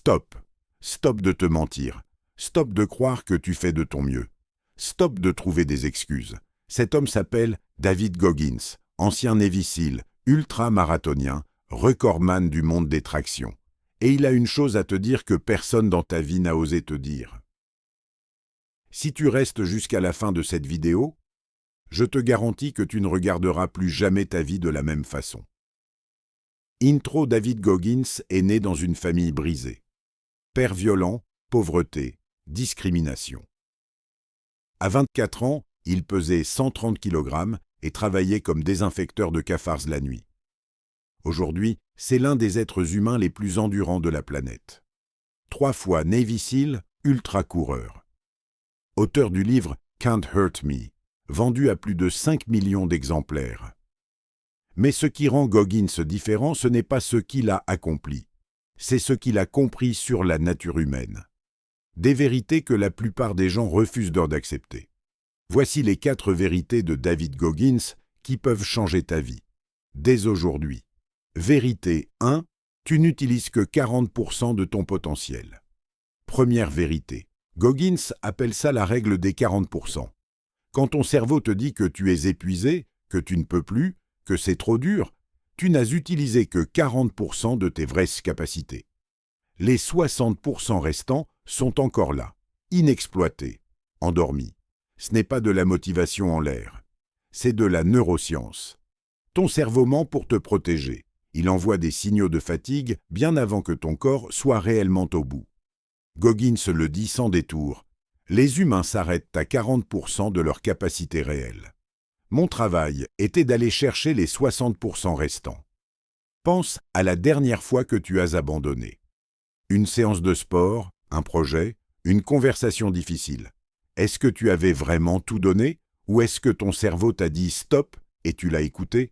Stop. Stop de te mentir. Stop de croire que tu fais de ton mieux. Stop de trouver des excuses. Cet homme s'appelle David Goggins, ancien Navy SEAL, ultra-marathonien, recordman du monde des tractions. Et il a une chose à te dire que personne dans ta vie n'a osé te dire. Si tu restes jusqu'à la fin de cette vidéo, je te garantis que tu ne regarderas plus jamais ta vie de la même façon. Intro. David Goggins est né dans une famille brisée. Père violent, pauvreté, discrimination. À 24 ans, il pesait 130 kg et travaillait comme désinfecteur de cafards la nuit. Aujourd'hui, c'est l'un des êtres humains les plus endurants de la planète. 3 fois Navy SEAL, ultra-coureur. Auteur du livre Can't Hurt Me, vendu à plus de 5 millions d'exemplaires. Mais ce qui rend Goggins différent, ce n'est pas ce qu'il a accompli, c'est ce qu'il a compris sur la nature humaine. Des vérités que la plupart des gens refusent d'accepter. Voici les 4 vérités de David Goggins qui peuvent changer ta vie, dès aujourd'hui. Vérité 1. Tu n'utilises que 40% de ton potentiel. Première vérité. Goggins appelle ça la règle des 40%. Quand ton cerveau te dit que tu es épuisé, que tu ne peux plus, que c'est trop dur, tu n'as utilisé que 40% de tes vraies capacités. Les 60% restants sont encore là, inexploités, endormis. Ce n'est pas de la motivation en l'air, c'est de la neuroscience. Ton cerveau ment pour te protéger. Il envoie des signaux de fatigue bien avant que ton corps soit réellement au bout. Goggins le dit sans détour. Les humains s'arrêtent à 40% de leur capacité réelle. Mon travail était d'aller chercher les 60% restants. Pense à la dernière fois que tu as abandonné. Une séance de sport, un projet, une conversation difficile. Est-ce que tu avais vraiment tout donné ou est-ce que ton cerveau t'a dit stop et tu l'as écouté?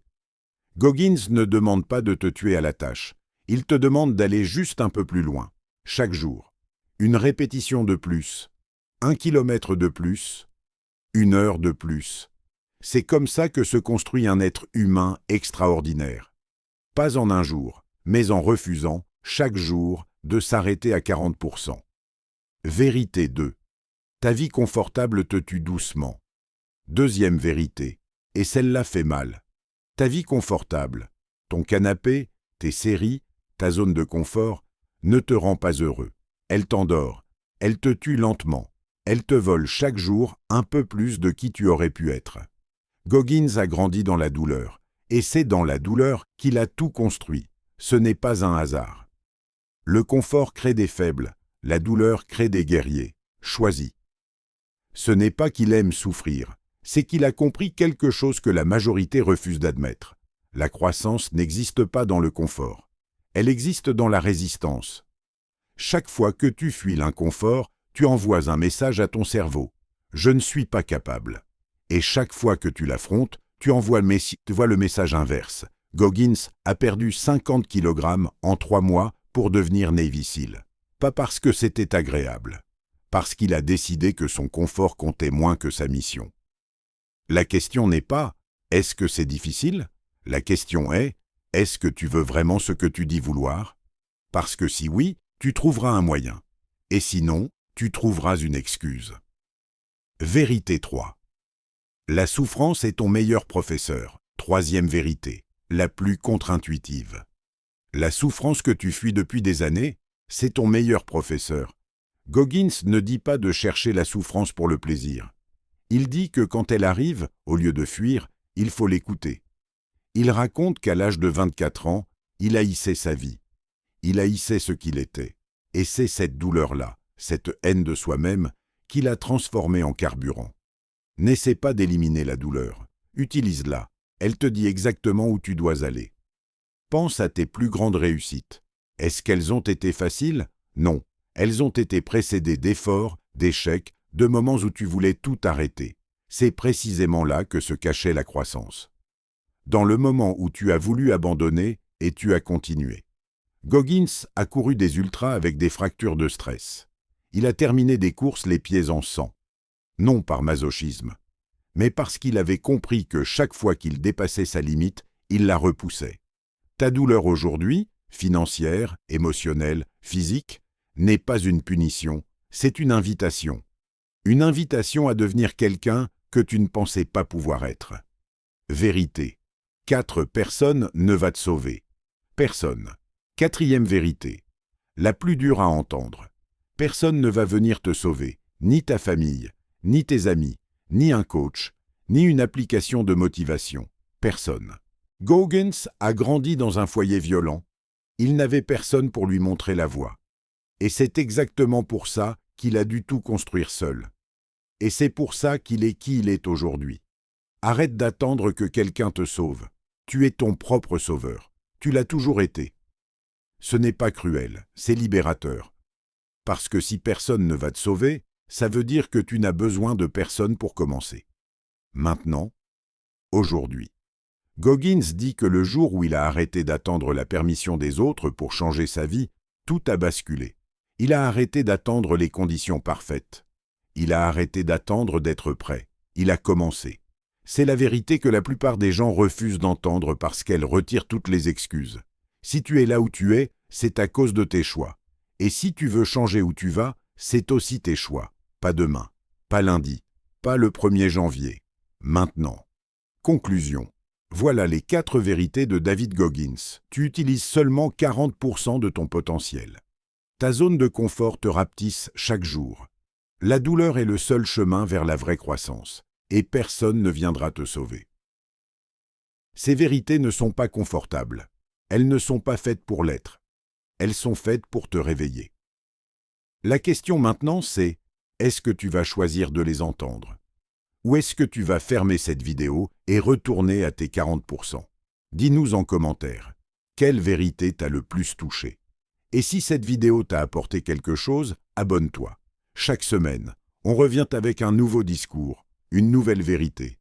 Goggins ne demande pas de te tuer à la tâche. Il te demande d'aller juste un peu plus loin, chaque jour. Une répétition de plus, 1 kilomètre de plus, 1 heure de plus. C'est comme ça que se construit un être humain extraordinaire. Pas en un jour, mais en refusant, chaque jour, de s'arrêter à 40%. Vérité 2. Ta vie confortable te tue doucement. Deuxième vérité, et celle-là fait mal. Ta vie confortable, ton canapé, tes séries, ta zone de confort, ne te rend pas heureux. Elle t'endort, elle te tue lentement, elle te vole chaque jour un peu plus de qui tu aurais pu être. Goggins a grandi dans la douleur, et c'est dans la douleur qu'il a tout construit. Ce n'est pas un hasard. Le confort crée des faibles, la douleur crée des guerriers. Choisis. Ce n'est pas qu'il aime souffrir, c'est qu'il a compris quelque chose que la majorité refuse d'admettre. La croissance n'existe pas dans le confort. Elle existe dans la résistance. Chaque fois que tu fuis l'inconfort, tu envoies un message à ton cerveau. Je ne suis pas capable. Et chaque fois que tu l'affrontes, tu envoies le message inverse. Goggins a perdu 50 kg en 3 mois pour devenir Navy SEAL. Pas parce que c'était agréable, parce qu'il a décidé que son confort comptait moins que sa mission. La question n'est pas « est-ce que c'est difficile ?» La question est « est-ce que tu veux vraiment ce que tu dis vouloir ?» Parce que si oui, tu trouveras un moyen. Et sinon, tu trouveras une excuse. Vérité 3. La souffrance est ton meilleur professeur. Troisième vérité, la plus contre-intuitive. La souffrance que tu fuis depuis des années, c'est ton meilleur professeur. Goggins ne dit pas de chercher la souffrance pour le plaisir. Il dit que quand elle arrive, au lieu de fuir, il faut l'écouter. Il raconte qu'à l'âge de 24 ans, il haïssait sa vie. Il haïssait ce qu'il était. Et c'est cette douleur-là, cette haine de soi-même, qui l'a transformé en carburant. N'essaie pas d'éliminer la douleur. Utilise-la. Elle te dit exactement où tu dois aller. Pense à tes plus grandes réussites. Est-ce qu'elles ont été faciles? Non. Elles ont été précédées d'efforts, d'échecs, de moments où tu voulais tout arrêter. C'est précisément là que se cachait la croissance. Dans le moment où tu as voulu abandonner et tu as continué. Goggins a couru des ultras avec des fractures de stress. Il a terminé des courses les pieds en sang. Non par masochisme, mais parce qu'il avait compris que chaque fois qu'il dépassait sa limite, il la repoussait. Ta douleur aujourd'hui, financière, émotionnelle, physique, n'est pas une punition, c'est une invitation. Une invitation à devenir quelqu'un que tu ne pensais pas pouvoir être. Vérité. 4 personnes ne va te sauver. Personne. 4e vérité. La plus dure à entendre. Personne ne va venir te sauver, ni ta famille, ni tes amis, ni un coach, ni une application de motivation. Personne. Goggins a grandi dans un foyer violent. Il n'avait personne pour lui montrer la voie. Et c'est exactement pour ça qu'il a dû tout construire seul. Et c'est pour ça qu'il est qui il est aujourd'hui. Arrête d'attendre que quelqu'un te sauve. Tu es ton propre sauveur. Tu l'as toujours été. Ce n'est pas cruel, c'est libérateur. Parce que si personne ne va te sauver, ça veut dire que tu n'as besoin de personne pour commencer. Maintenant, aujourd'hui. Goggins dit que le jour où il a arrêté d'attendre la permission des autres pour changer sa vie, tout a basculé. Il a arrêté d'attendre les conditions parfaites. Il a arrêté d'attendre d'être prêt. Il a commencé. C'est la vérité que la plupart des gens refusent d'entendre parce qu'elle retire toutes les excuses. Si tu es là où tu es, c'est à cause de tes choix. Et si tu veux changer où tu vas, c'est aussi tes choix. Pas demain, pas lundi, pas le 1er janvier. Maintenant. Conclusion. Voilà les 4 vérités de David Goggins. Tu utilises seulement 40% de ton potentiel. Ta zone de confort te rapetisse chaque jour. La douleur est le seul chemin vers la vraie croissance, et personne ne viendra te sauver. Ces vérités ne sont pas confortables. Elles ne sont pas faites pour l'être. Elles sont faites pour te réveiller. La question maintenant, c'est: est-ce que tu vas choisir de les entendre? Ou est-ce que tu vas fermer cette vidéo et retourner à tes 40%? Dis-nous en commentaire. Quelle vérité t'a le plus touché? Et si cette vidéo t'a apporté quelque chose, abonne-toi. Chaque semaine, on revient avec un nouveau discours, une nouvelle vérité.